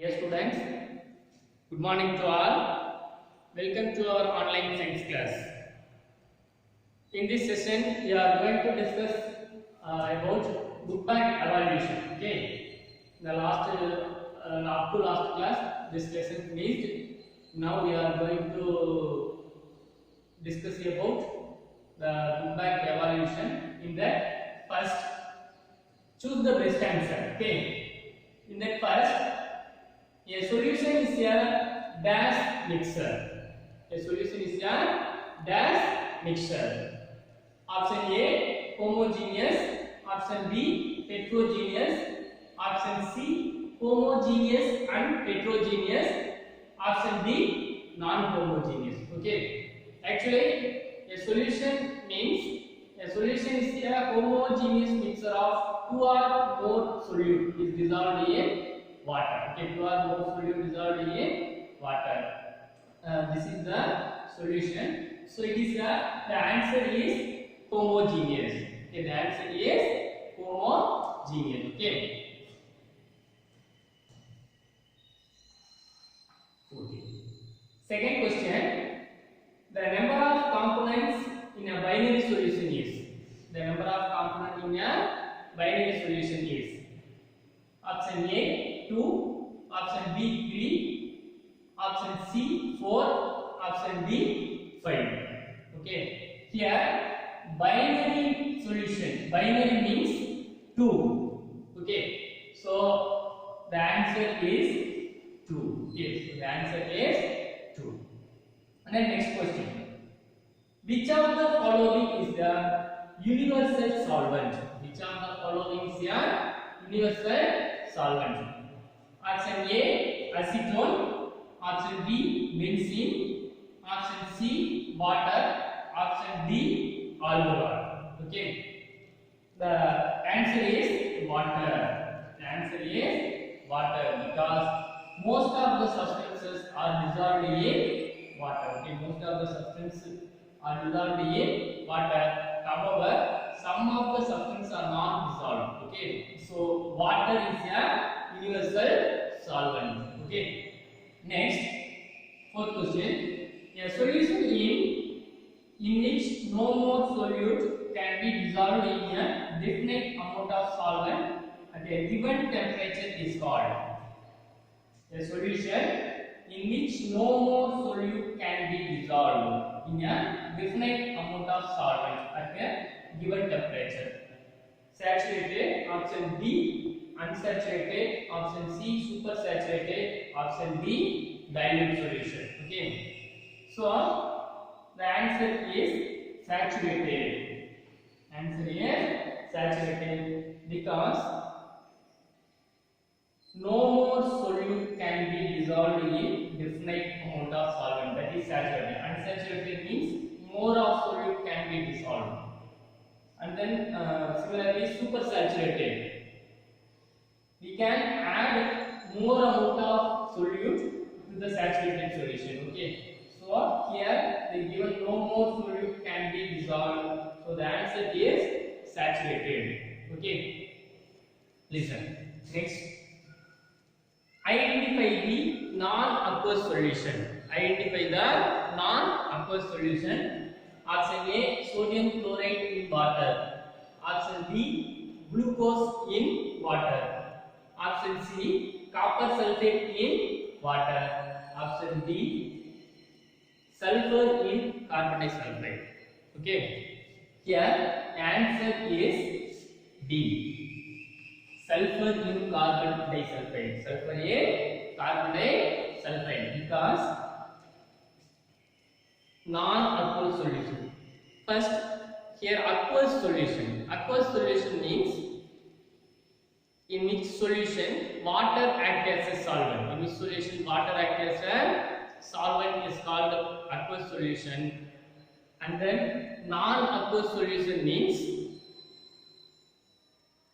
Dear students, good morning to all. Welcome to our online science class. In this session, we are going to discuss about book bag evaluation. Okay, the last up to last class, this lesson finished. Now we are going to discuss about the book bag evaluation. In that, first choose the best answer. Okay, in that first. A solution is a dash mixture. A solution is a dash mixture. Option A, homogeneous. Option B, heterogeneous. Option C, homogeneous and heterogeneous. Option D, non-homogeneous. Okay. Actually, a solution is a homogeneous mixture of two or more solute is dissolved in water. Okay, two or more solute dissolved in water. This is the solution. So it is the answer is homogeneous. Okay, the answer is homogeneous. Okay. Second question. The number of components in a binary solution is. The number of components in a binary solution is. Option A 2, option B 3, option C 4, option D 5. Okay. Here binary solution. Binary means 2. Okay. So the answer is 2. Yes. So the answer is 2. And then next question. Which of the following is the universal solvent? Which of the following is a universal solvent? Option A, acetone. Option B, benzene. Option C, water. Option D, alcohol. Okay. The answer is water. The answer is water because most of the substances are dissolved in water. Okay. Most of the substances are dissolved in water. However, some of the substances are not dissolved. Okay. So water is a universal solvent. Okay. Next, fourth question. A solution in which no more solute can be dissolved in a definite amount of solvent at a given temperature is called. A solution in which no more solute can be dissolved in a definite amount of solvent at a given temperature. Saturated, option B, unsaturated, option C, supersaturated, option D, dilute solution. Okay. So the answer is saturated. Answer is saturated because no more solute can be dissolved in definite amount of solvent. That is saturated. Unsaturated means more of solute can be dissolved. And then similarly supersaturated. We can add more amount of solute to the saturated solution. Okay. So here they given no more solute can be dissolved. So the answer is saturated. Okay. Listen. Next. Identify the non-aqueous solution. Identify the non-aqueous solution. Option A, sodium chloride in water. Option B, glucose in water. Option C, copper sulfate in water. Option D, sulfur in carbon disulfide. Okay. Here answer is D. Sulfur in carbon disulfide. Sulfur in carbon disulfide because non-aqueous solution. First, here aqueous solution. Aqueous solution means in which solution water acts as a solvent. In which solution water acts as a solvent is called aqueous solution. And then non-aqueous solution means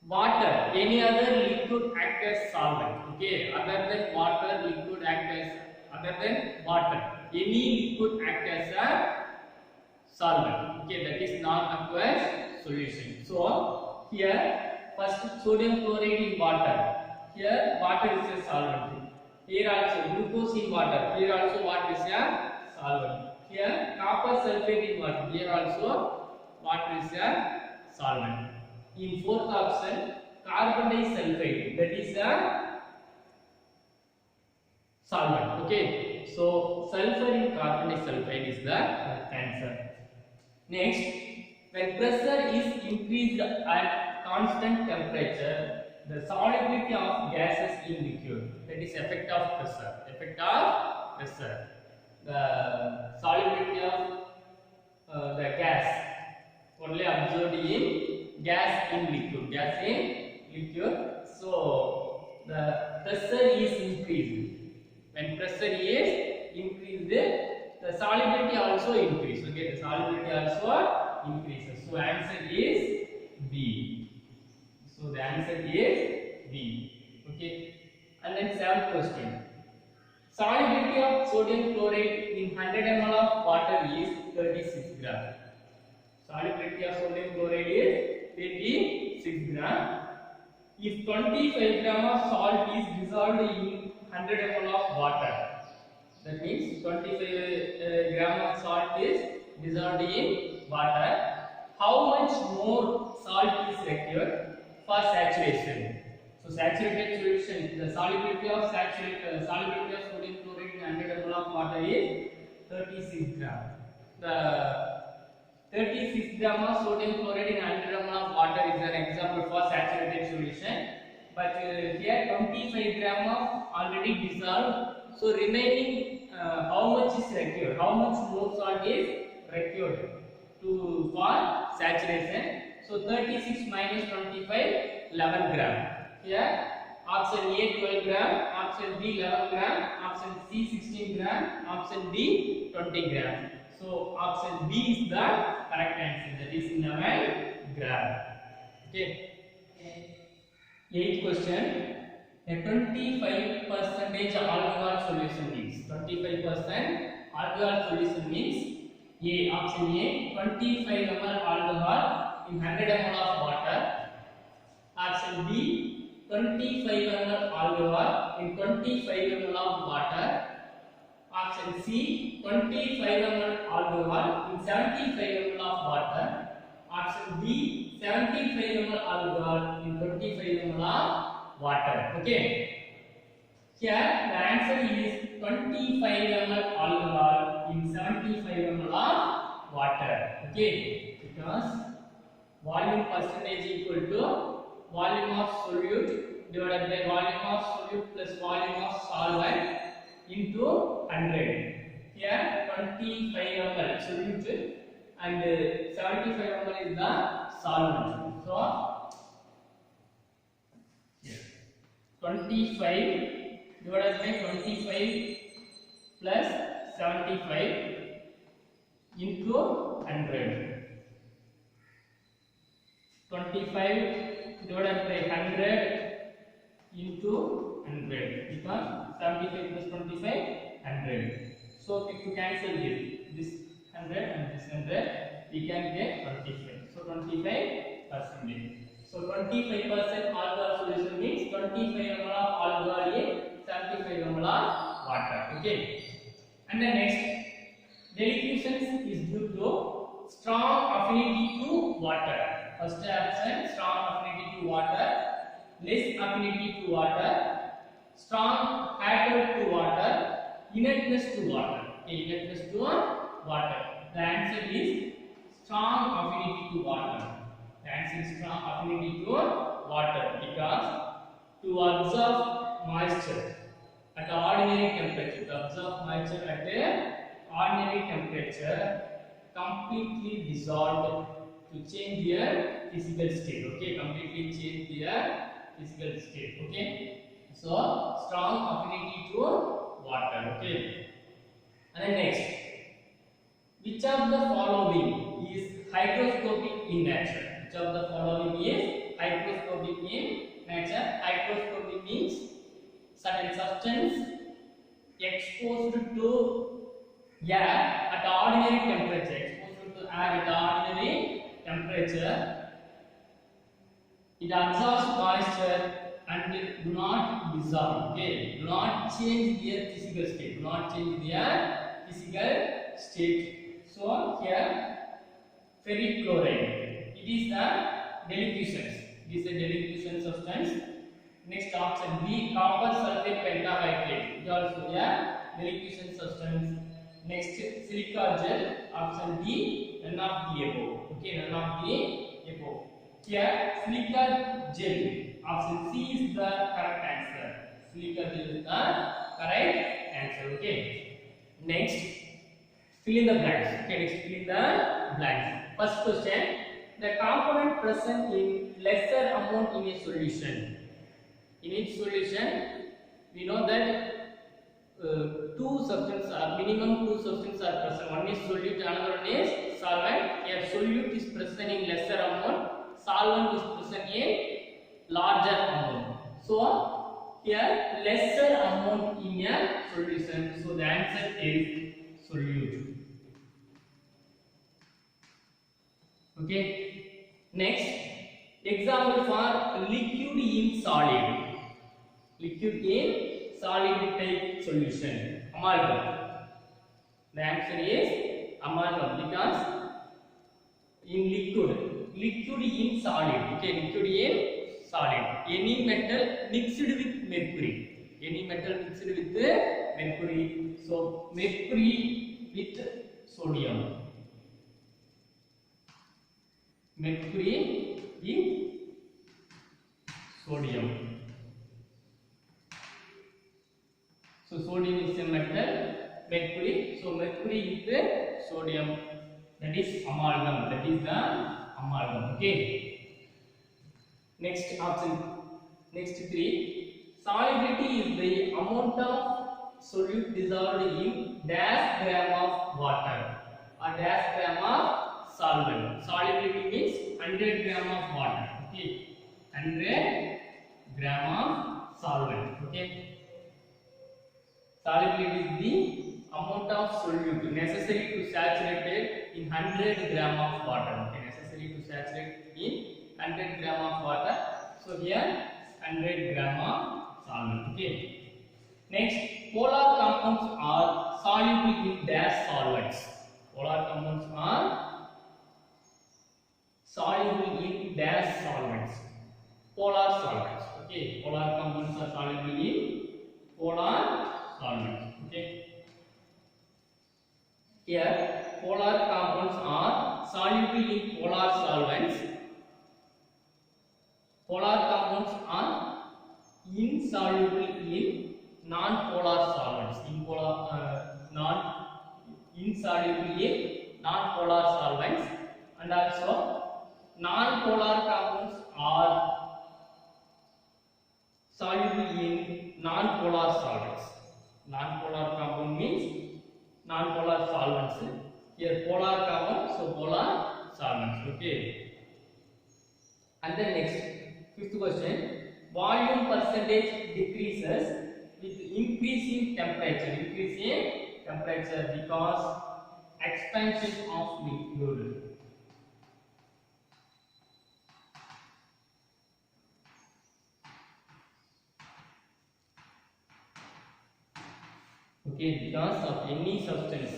water, any other liquid act as solvent. Okay, other than water, liquid act as other than water. Any liquid act as a solvent. Okay, that is non-aqueous solution. So here first sodium chloride in water. Here water is a solvent. Here also glucose in water. Here also what is a solvent. Here copper sulfate in water. Here also water is a solvent. In fourth option, carbon disulfide, that is a solvent. Okay, so sulfur in carbon disulfide is the answer. Next, when pressure is increased at constant temperature, the solubility of gases in liquid, that is effect of pressure. Effect of pressure. The solubility of the gas only observed in gas in liquid. Gas in liquid. So the pressure is increased. When pressure is increased, the solubility also increases. Okay, the solubility also increases. So answer is B. So the answer is B. Okay. And then seventh question. Solubility of sodium chloride in 100 ml of water is 36 gram. Solubility of sodium chloride is 36 gram. If 25 gram of salt is dissolved in 100 ml of water, that means 25 gram of salt is dissolved in water, how much more salt is required for saturation? So saturated solution, the solubility of solubility of sodium chloride in 100 ml of water is 36 gram. The 36 gram of sodium chloride in 100 ml of water is an example for saturated solution. But here 25 gram of already dissolved. So remaining how much is required? How much more salt is required for saturation? So 36 minus 25, 11 gram. Here option A 12 gram, option B 11 gram, option C 16 gram, option D 20 gram. So option B is the correct answer, that is 11 gram. Okay. Eighth question. A 25% alcohol solution means 25% alcohol solution means A, option A, 25 ml alcohol in 100 ml of water. Option B, 25 ml alcohol in 25 ml of water. Option C, 25 ml alcohol in 75 ml of water. Option D, 75 ml alcohol in 25 ml of water. Okay. Here the answer is 25 ml alcohol in 75 ml of water. Okay. Because volume percentage equal to volume of solute divided by volume of solute plus volume of solvent into 100. Here 25 ml solute and 75 ml is the solvent. So here 25 divided by 25 plus 75 into 100. 25 divided by 100 into 100 because 75 plus 25 100. So if you cancel this 100 and this 100, we can get 25. So 25%. So 25% alcohol solution means 25 ml of alcohol in 75 ml of water. Okay. And the next, deliquescence is due to strong affinity to water. First option, strong affinity to water, less affinity to water, strong adhesion to water, inertness to water. Okay, inertness to water. The answer is strong affinity to water. The answer is strong affinity to water because to absorb moisture at ordinary temperature, to absorb moisture at ordinary temperature, completely dissolved to change their physical state. Okay, completely change their physical state. Okay, so strong affinity to water. Okay, and then next, which of the following is hygroscopic in nature? Which of the following is hygroscopic in nature? Hygroscopic means certain substance exposed to air at ordinary temperature. Exposed to air at ordinary temperature, it absorbs moisture and do not dissolve. Okay, do not change their physical state. Do not change their physical state. So here ferric chloride. It is the deliquescence. It is a deliquescent substance. Next option B, copper sulfate pentahydride. It is also a deliquescent substance. Next silica gel. Option D, none of the above. Okay, none of the above. Here silica gel. Option C is the correct answer. Silica gel is the correct answer. Okay. Next, fill in the blanks. Okay, next fill in the blanks. First question: the component present in lesser amount in a solution. In each solution, we know that two substances are minimum two substances are present. One is solute, another one is solvent. Here solute is present in lesser amount, solvent is present in larger amount. So here lesser amount in a solution. So the answer is solute. Okay. Next, example for liquid in solid. Liquid in solid type solution. Amalgam. The answer is amalgam because in liquid in solid. Okay, liquid in solid. Any metal mixed with mercury. Any metal mixed with mercury. So mercury with sodium. Mercury with sodium. So sodium is a metal, mercury. So mercury with sodium. That is amalgam. That is the amalgam. Okay. Next option. Next three. Solubility is the amount of solute dissolved in dash gram of water or dash gram of solvent. Solubility means 100 gram of water. Okay. 100 gram of solvent. Okay. Solubility is the amount of solute necessary to saturate it in 100 gram of water. Okay, necessary to saturate in 100 gram of water. So here 100 gram of solvent. Okay. Next, polar compounds are soluble in dash solvents. Polar compounds are soluble in dash solvents. Polar solvents. Okay, polar compounds are soluble in polar solvents. Okay. Here, polar compounds are soluble in polar solvents. Polar compounds are insoluble in non-polar solvents. Insoluble in non-polar solvents, and also non-polar compounds are soluble in non-polar solvents. Non-polar compound means non-polar solvents. Here polar compound, so polar solvents. Okay. And then next, fifth question: volume percentage decreases with increasing temperature. Increasing temperature because expansion of liquid. Okay, because of any substance.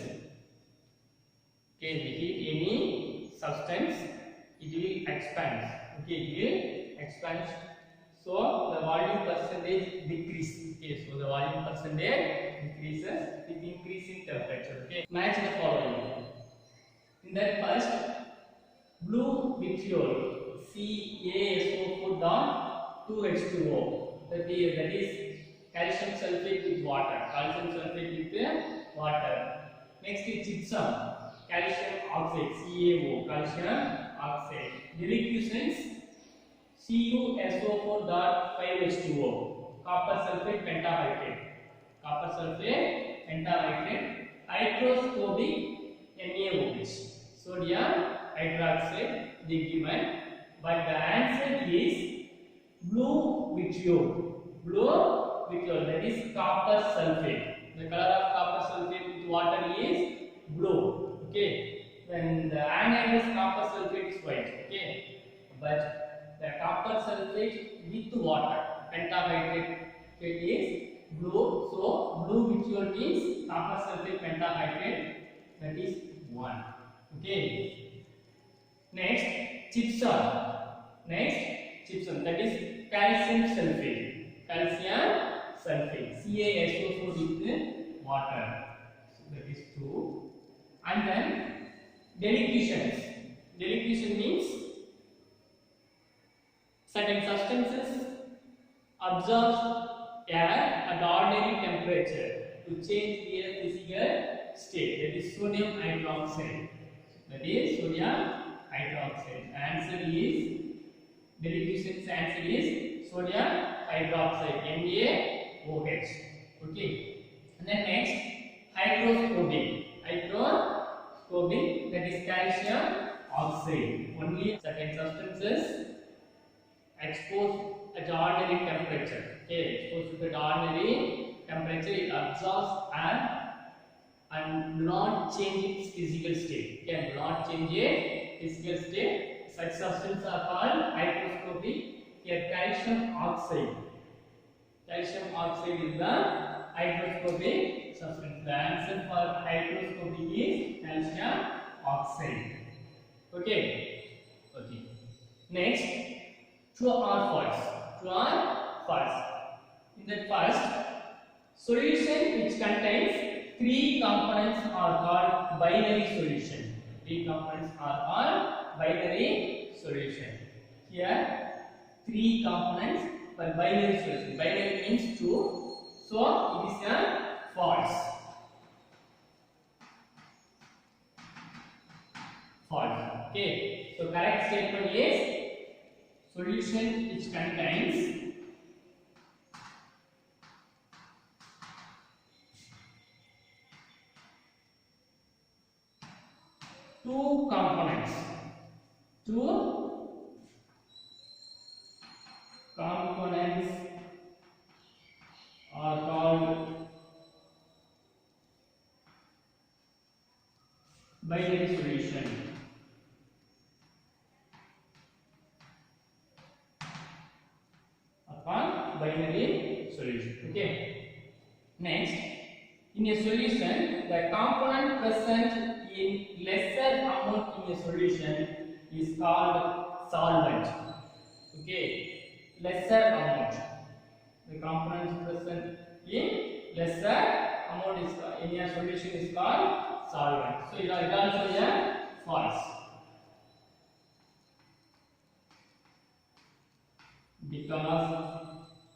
Okay, we heat any substance, it will expand. Okay, it will expand. So the volume percentage decreases. Okay, so the volume percentage decreases with increasing temperature. Okay, match the following. In that first, blue vitriol CaSO4 dot 2H2O. That is calcium sulfate with water. Calcium sulfate with water. Next is gypsum, calcium oxide CaO, calcium oxide. Deliquescence CuSO4 dot 5H2O, copper sulfate pentahydrate. Copper sulfate pentahydrate. Hygroscopic NaOH, sodium hydroxide, they given, but the answer is blue vitriol. Blue vitriol, that is copper sulfate. The color of copper sulfate with water is blue. Okay, then the anhydrous copper sulfate is white. Okay, but the copper sulfate with water, pentahydrate is blue. So blue which your means copper sulfate pentahydrate, that is 1. Okay. Next gypsum. That is calcium sulfate. CaSO4 with water. So that is 2. And then deliquescence. Deliquescence means certain substances absorb air at ordinary temperature to change their physical state. That is sodium hydroxide. Answer is deliquescence. Answer is sodium hydroxide, NaOH. Okay. And then next hygroscopic. That is calcium oxide. Only certain substances exposed at ordinary temperature. Okay, exposed to the ordinary temperature, it absorbs air and do not change its physical state. Okay, do not change its physical state. Such substances are called hygroscopic. Here, calcium oxide. Calcium oxide is the hygroscopic substance. The answer for hygroscopic is calcium oxide. Okay. Next, true or false? In that first, solution which contains 3 components are called binary solution. 3 components are called binary solution. Here, 3 components for binary solution. Binary means 2, so it is a false. Okay, so correct statement is solution which contains 2 components. 2 components are called binary solution. Binary solution. Okay. Next, in a solution, the component present in lesser amount in a solution is called solvent. Okay, lesser amount. The components present in lesser amount is in a solution is called solvent. So it is also a false. Because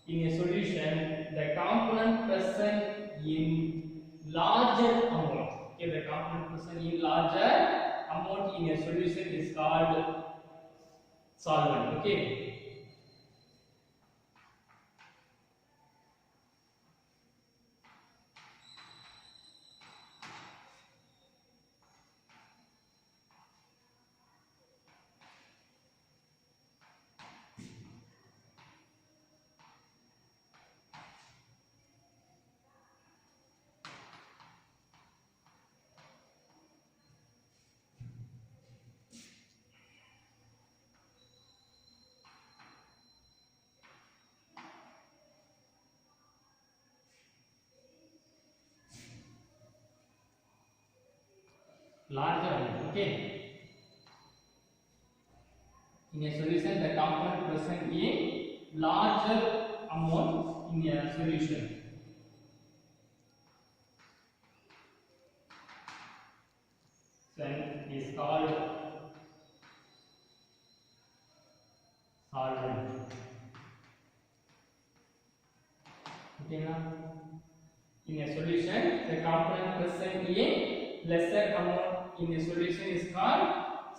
in a solution, the component present in larger amount. Okay, the component present in larger amount in a solution is called solvent. Okay. Larger amount. Okay. In a solution, the component present in larger amount in a solution. Then is called solvent. Okay, now in a solution, the component present in lesser amount in a solution is called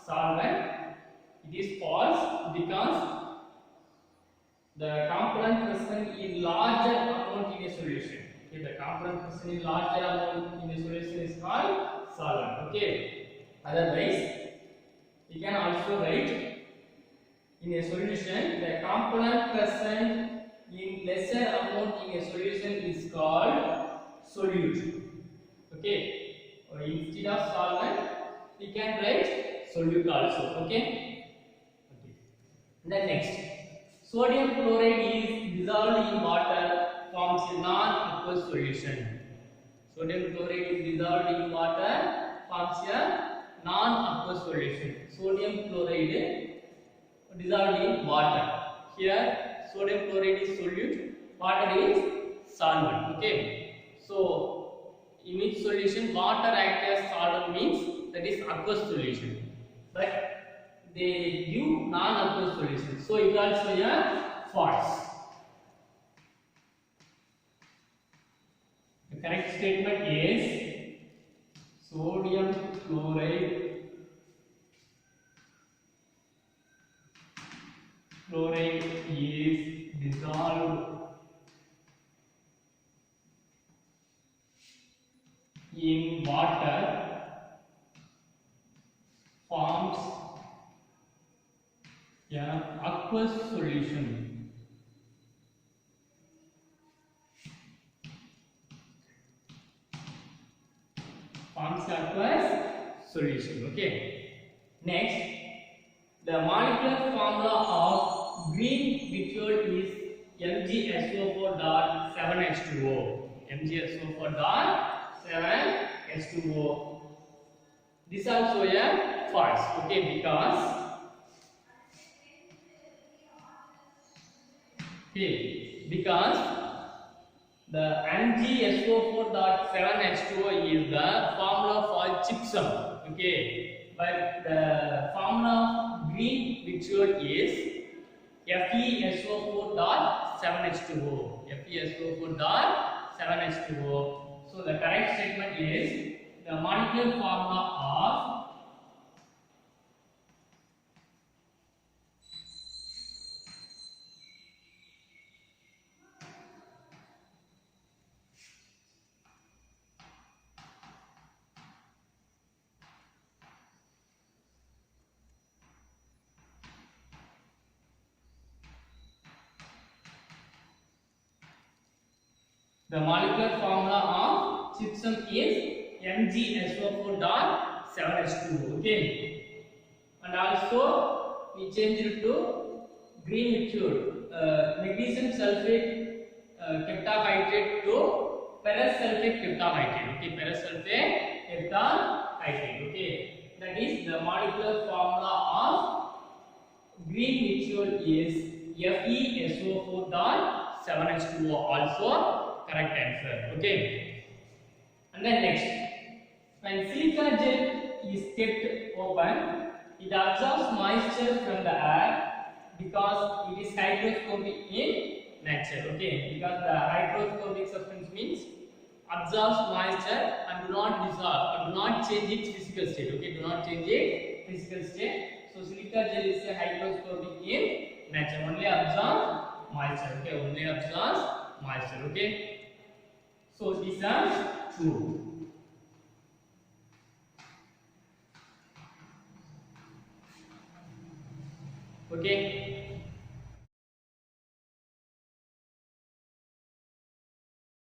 solvent. It is false because the component present in larger amount in a solution. Okay, the component present in larger amount in a solution is called solvent. Okay. Otherwise, we can also write in a solution the component present in lesser amount in a solution is called solute. Okay. Or instead of solvent, we can write solute also. Okay. Then next, Sodium chloride is dissolved in water, forms a non-aqueous solution. Sodium chloride is dissolved in water, forms a non-aqueous solution. Sodium chloride dissolved in water. Here sodium chloride is solute, water is solvent. Okay, so in which solution water acts as solvent means that is aqueous solution, but they give non-aqueous solution, so it also a false. The correct statement is sodium chloride is dissolved in water, forms an aqueous solution. Forms aqueous solution. Okay. Next, the molecular formula of green vitriol is MgSO4.7H2O. MgSO4.7H2O. This also a false. Okay, because the MgSO4.7H2O is the formula for gypsum. Okay, but the formula of green vitriol is FeSO4.7H2O. FeSO4.7H2O. So the correct statement is the molecular formula of gypsum is MgSO4.7H2O. Okay, and also we change it to green vitriol, magnesium sulfate heptahydrate to ferrous sulfate heptahydrate. Okay, ferrous sulfate heptahydrate. Okay, that is the molecular formula of green vitriol is FeSO4.7H2O. Also correct answer. Okay, and then next, when silica gel is kept open, it absorbs moisture from the air because it is hygroscopic in nature. Okay, because the hygroscopic substance means absorbs moisture and do not dissolve and do not change its physical state. Okay, do not change its physical state. So silica gel is a hygroscopic in nature, only absorbs moisture. Okay, only absorbs moisture. Okay, so these are true. Okay.